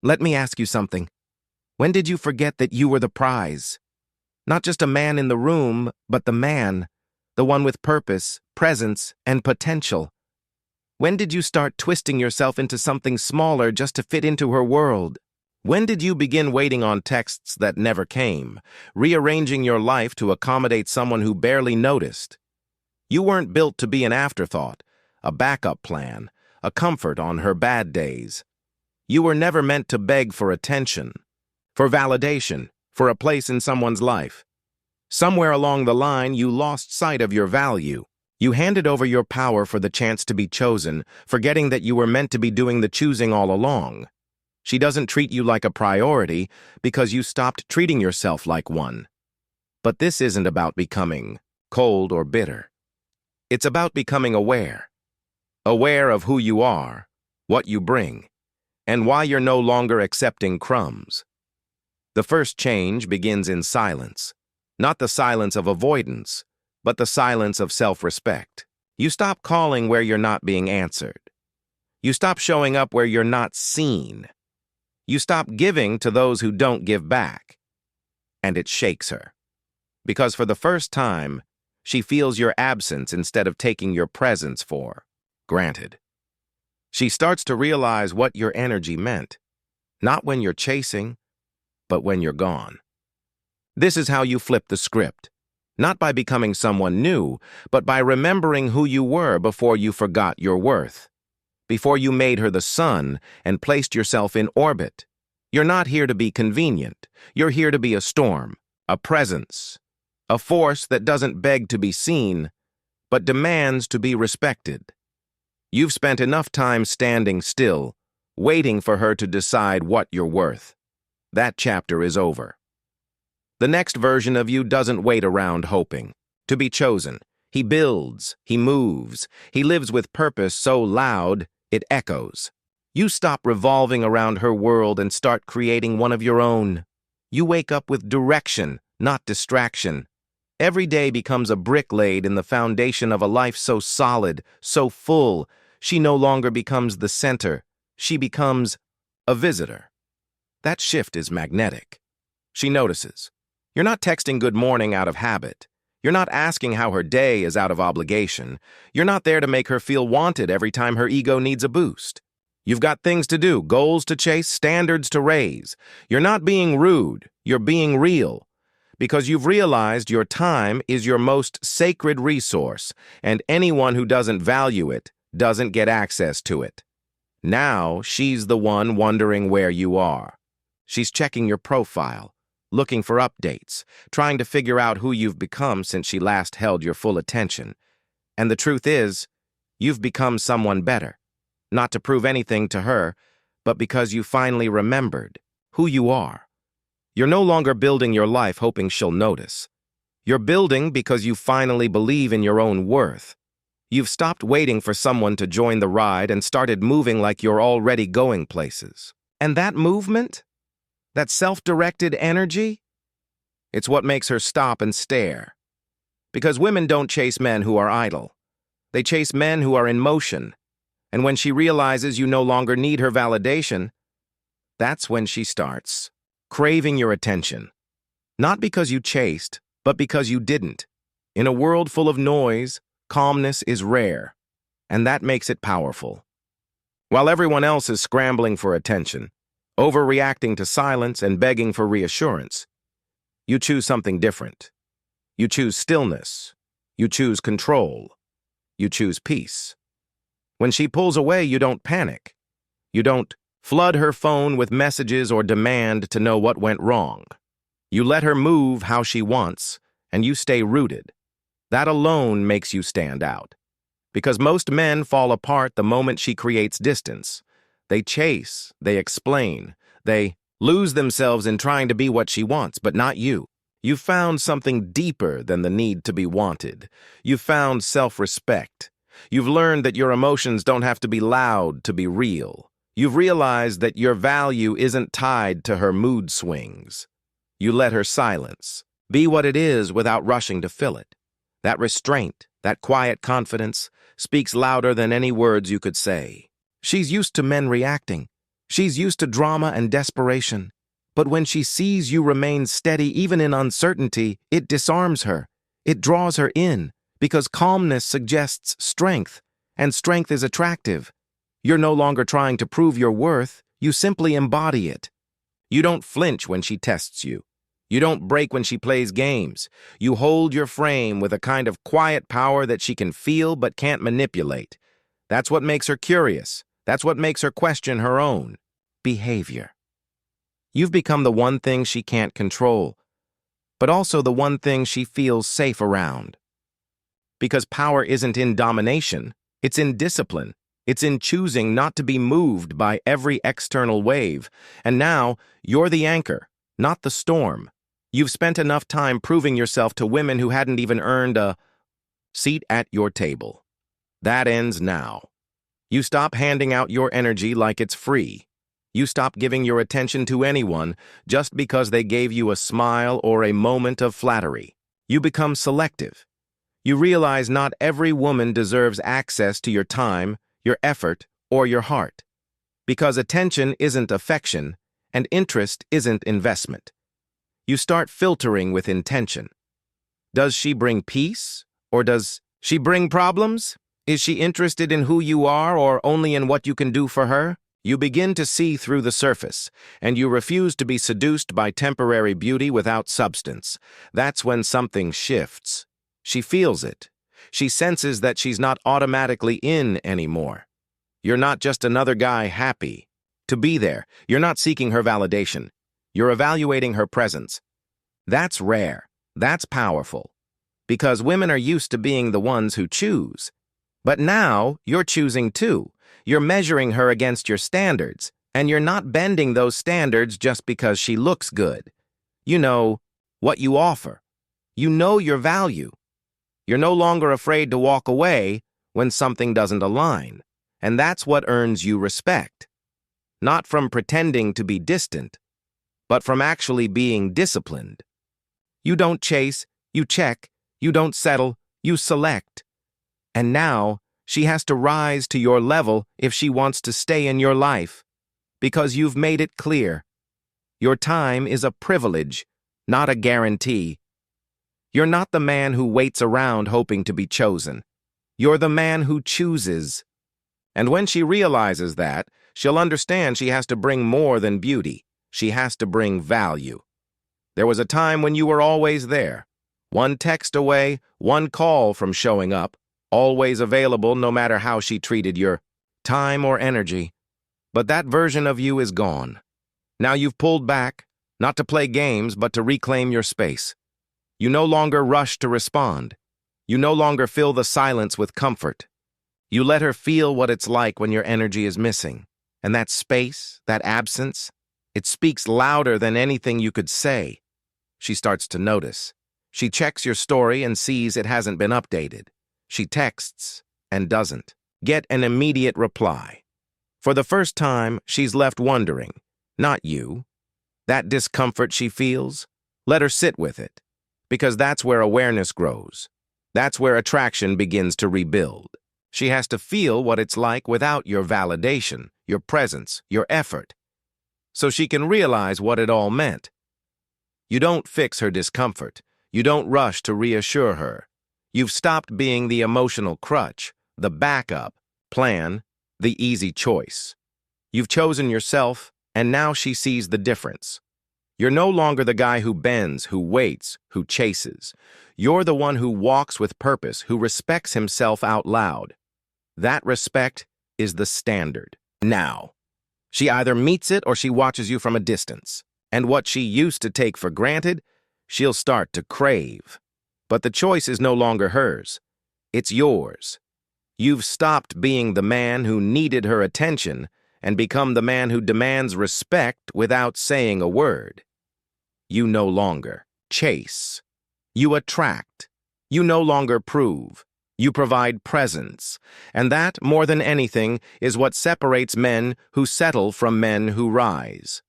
Let me ask you something. When did you forget that you were the prize? Not just a man in the room, but the man, the one with purpose, presence, and potential. When did you start twisting yourself into something smaller just to fit into her world? When did you begin waiting on texts that never came, rearranging your life to accommodate someone who barely noticed? You weren't built to be an afterthought, a backup plan, a comfort on her bad days. You were never meant to beg for attention, for validation, for a place in someone's life. Somewhere along the line, you lost sight of your value. You handed over your power for the chance to be chosen, forgetting that you were meant to be doing the choosing all along. She doesn't treat you like a priority because you stopped treating yourself like one. But this isn't about becoming cold or bitter. It's about becoming aware. Aware of who you are, what you bring, and why you're no longer accepting crumbs. The first change begins in silence, not the silence of avoidance, but the silence of self-respect. You stop calling where you're not being answered. You stop showing up where you're not seen. You stop giving to those who don't give back. And it shakes her. Because for the first time, she feels your absence instead of taking your presence for granted. She starts to realize what your energy meant, not when you're chasing, but when you're gone. This is how you flip the script, not by becoming someone new, but by remembering who you were before you forgot your worth, before you made her the sun and placed yourself in orbit. You're not here to be convenient. You're here to be a storm, a presence, a force that doesn't beg to be seen, but demands to be respected. You've spent enough time standing still, waiting for her to decide what you're worth. That chapter is over. The next version of you doesn't wait around hoping to be chosen. He builds, he moves, he lives with purpose so loud it echoes. You stop revolving around her world and start creating one of your own. You wake up with direction, not distraction. Every day becomes a brick laid in the foundation of a life so solid, so full, she no longer becomes the center. She becomes a visitor. That shift is magnetic. She notices. You're not texting good morning out of habit. You're not asking how her day is out of obligation. You're not there to make her feel wanted every time her ego needs a boost. You've got things to do, goals to chase, standards to raise. You're not being rude. You're being real. Because you've realized your time is your most sacred resource, and anyone who doesn't value it doesn't get access to it. Now she's the one wondering where you are. She's checking your profile, looking for updates, trying to figure out who you've become since she last held your full attention. And the truth is, you've become someone better. Not to prove anything to her, but because you finally remembered who you are. You're no longer building your life hoping she'll notice. You're building because you finally believe in your own worth. You've stopped waiting for someone to join the ride and started moving like you're already going places. And that movement, that self-directed energy, it's what makes her stop and stare. Because women don't chase men who are idle. They chase men who are in motion. And when she realizes you no longer need her validation, that's when she starts craving your attention. Not because you chased, but because you didn't. In a world full of noise, calmness is rare, and that makes it powerful. While everyone else is scrambling for attention, overreacting to silence and begging for reassurance, you choose something different. You choose stillness. You choose control. You choose peace. When she pulls away, you don't panic. You don't flood her phone with messages or demand to know what went wrong. You let her move how she wants, and you stay rooted. That alone makes you stand out. Because most men fall apart the moment she creates distance. They chase, they explain, they lose themselves in trying to be what she wants, but not you. You've found something deeper than the need to be wanted. You've found self-respect. You've learned that your emotions don't have to be loud to be real. You've realized that your value isn't tied to her mood swings. You let her silence be what it is without rushing to fill it. That restraint, that quiet confidence, speaks louder than any words you could say. She's used to men reacting. She's used to drama and desperation. But when she sees you remain steady even in uncertainty, it disarms her. It draws her in, because calmness suggests strength, and strength is attractive. You're no longer trying to prove your worth, you simply embody it. You don't flinch when she tests you. You don't break when she plays games. You hold your frame with a kind of quiet power that she can feel but can't manipulate. That's what makes her curious. That's what makes her question her own behavior. You've become the one thing she can't control, but also the one thing she feels safe around. Because power isn't in domination, it's in discipline. It's in choosing not to be moved by every external wave. And now, you're the anchor, not the storm. You've spent enough time proving yourself to women who hadn't even earned a seat at your table. That ends now. You stop handing out your energy like it's free. You stop giving your attention to anyone just because they gave you a smile or a moment of flattery. You become selective. You realize not every woman deserves access to your time, your effort, or your heart. Because attention isn't affection, and interest isn't investment. You start filtering with intention. Does she bring peace, or does she bring problems? Is she interested in who you are or only in what you can do for her? You begin to see through the surface, and you refuse to be seduced by temporary beauty without substance. That's when something shifts. She feels it. She senses that she's not automatically in anymore. You're not just another guy happy to be there. You're not seeking her validation. You're evaluating her presence. That's rare. That's powerful. Because women are used to being the ones who choose. But now, you're choosing too. You're measuring her against your standards, and you're not bending those standards just because she looks good. You know what you offer. You know your value. You're no longer afraid to walk away when something doesn't align, and that's what earns you respect. Not from pretending to be distant, but from actually being disciplined. You don't chase, you check, you don't settle, you select. And now, she has to rise to your level if she wants to stay in your life, because you've made it clear. Your time is a privilege, not a guarantee. You're not the man who waits around hoping to be chosen. You're the man who chooses. And when she realizes that, she'll understand she has to bring more than beauty. She has to bring value. There was a time when you were always there. One text away, one call from showing up, always available no matter how she treated your time or energy. But that version of you is gone. Now you've pulled back, not to play games, but to reclaim your space. You no longer rush to respond. You no longer fill the silence with comfort. You let her feel what it's like when your energy is missing. And that space, that absence, it speaks louder than anything you could say. She starts to notice. She checks your story and sees it hasn't been updated. She texts and doesn't get an immediate reply. For the first time, she's left wondering, not you. That discomfort she feels, let her sit with it, because that's where awareness grows. That's where attraction begins to rebuild. She has to feel what it's like without your validation, your presence, your effort, so she can realize what it all meant. You don't fix her discomfort. You don't rush to reassure her. You've stopped being the emotional crutch, the backup plan, the easy choice. You've chosen yourself, and now she sees the difference. You're no longer the guy who bends, who waits, who chases. You're the one who walks with purpose, who respects himself out loud. That respect is the standard. Now, she either meets it or she watches you from a distance. And what she used to take for granted, she'll start to crave. But the choice is no longer hers. It's yours. You've stopped being the man who needed her attention and become the man who demands respect without saying a word. You no longer chase. You attract. You no longer prove. You provide presence. And that, more than anything, is what separates men who settle from men who rise.